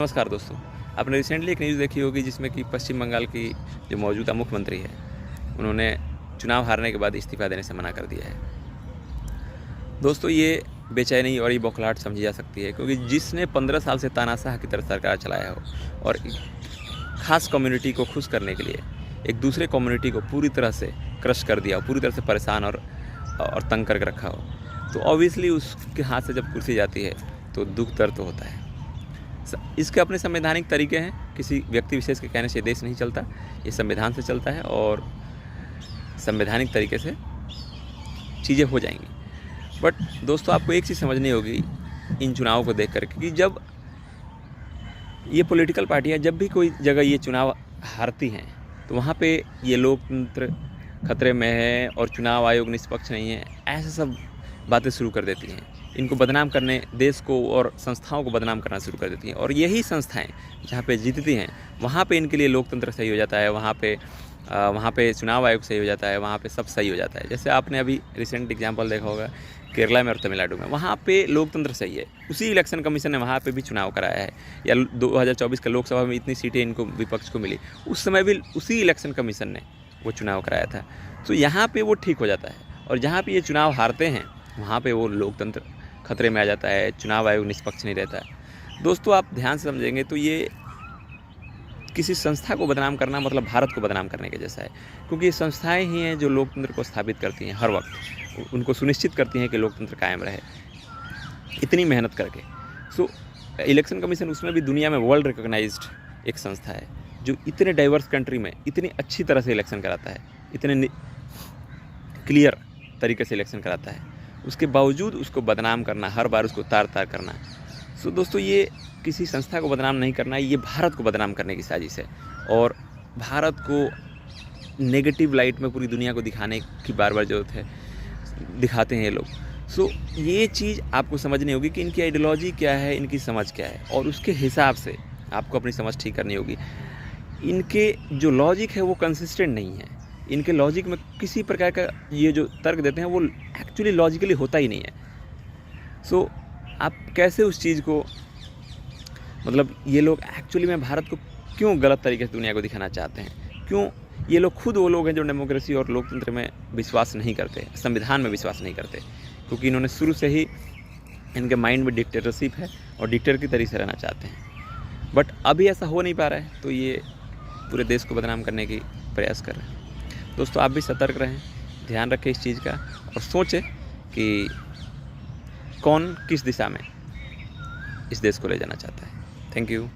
नमस्कार दोस्तों, आपने रिसेंटली एक न्यूज़ देखी होगी जिसमें कि पश्चिम बंगाल की जो मौजूदा मुख्यमंत्री है, उन्होंने चुनाव हारने के बाद इस्तीफ़ा देने से मना कर दिया है। दोस्तों, ये बेचैनी और ये बौखलाहट समझी जा सकती है, क्योंकि जिसने 15 साल से तानाशाह की तरह सरकार चलाया हो और एक ख़ास कम्युनिटी को खुश करने के लिए एक दूसरे कम्युनिटी को पूरी तरह से क्रश कर दिया हो, पूरी तरह से परेशान और तंग करके रखा हो, तो ऑब्वियसली उसके हाथ से जब कुर्सी जाती है तो दुख दर्द तो होता है। इसके अपने संवैधानिक तरीके हैं, किसी व्यक्ति विशेष के कहने से देश नहीं चलता, ये संविधान से चलता है और संवैधानिक तरीके से चीज़ें हो जाएंगी। बट दोस्तों, आपको एक चीज़ समझनी होगी इन चुनावों को देख कर कि जब ये पॉलिटिकल पार्टियां जब भी कोई जगह ये चुनाव हारती हैं तो वहाँ पे ये लोकतंत्र खतरे में है और चुनाव आयोग निष्पक्ष नहीं है, ऐसे सब बातें शुरू कर देती हैं। इनको बदनाम करने, देश को और संस्थाओं को बदनाम करना शुरू कर देती हैं, और यही संस्थाएं जहाँ पे जीतती हैं वहाँ पे इनके लिए लोकतंत्र सही हो जाता है, वहाँ पे चुनाव आयोग सही हो जाता है, वहाँ पे सब सही हो जाता है। जैसे आपने अभी रिसेंट एग्जांपल देखा होगा केरला में और तमिलनाडु में, वहाँ पे लोकतंत्र सही है। उसी इलेक्शन कमीशन ने वहाँ पे भी चुनाव कराया है, या 2024 का लोकसभा में इतनी सीटें इनको विपक्ष को मिली, उस समय भी उसी इलेक्शन कमीशन ने वो चुनाव कराया था। तो यहाँ पे वो ठीक हो जाता है, और जहाँ पे ये चुनाव हारते हैं वहाँ पे वो लोकतंत्र खतरे में आ जाता है, चुनाव आयोग निष्पक्ष नहीं रहता है। दोस्तों, आप ध्यान से समझेंगे तो ये किसी संस्था को बदनाम करना मतलब भारत को बदनाम करने के जैसा है, क्योंकि ये संस्थाएं ही हैं जो लोकतंत्र को स्थापित करती हैं, हर वक्त उनको सुनिश्चित करती हैं कि लोकतंत्र कायम रहे इतनी मेहनत करके। सो इलेक्शन कमीशन उसमें भी दुनिया में वर्ल्ड रिकॉग्नाइज्ड एक संस्था है जो इतने डाइवर्स कंट्री में इतनी अच्छी तरह से इलेक्शन कराता है, इतने क्लियर तरीके से इलेक्शन कराता है, उसके बावजूद उसको बदनाम करना, हर बार उसको तार तार करना। सो दोस्तों, ये किसी संस्था को बदनाम नहीं करना, ये भारत को बदनाम करने की साजिश है, और भारत को नेगेटिव लाइट में पूरी दुनिया को दिखाने की बार बार ज़रूरत है, दिखाते हैं ये लोग। सो ये चीज़ आपको समझनी होगी कि इनकी आइडियोलॉजी क्या है, इनकी समझ क्या है, और उसके हिसाब से आपको अपनी समझ ठीक करनी होगी। इनके जो लॉजिक है वो कंसिस्टेंट नहीं है, इनके लॉजिक में किसी प्रकार का ये जो तर्क देते हैं वो एक्चुअली लॉजिकली होता ही नहीं है। सो आप कैसे उस चीज़ को, मतलब ये लोग एक्चुअली में भारत को क्यों गलत तरीके से दुनिया को दिखाना चाहते हैं, क्यों ये लोग खुद वो लोग हैं जो डेमोक्रेसी और लोकतंत्र में विश्वास नहीं करते, संविधान में विश्वास नहीं करते, क्योंकि इन्होंने शुरू से ही इनके माइंड में डिक्टेटरशिप है और डिक्टेटर की तरीके से रहना चाहते हैं। बट अभी ऐसा हो नहीं पा रहा है, तो ये पूरे देश को बदनाम करने की प्रयास कर रहे हैं। दोस्तों, आप भी सतर्क रहें, ध्यान रखें इस चीज़ का, और सोचें कि कौन किस दिशा में इस देश को ले जाना चाहता है। Thank you.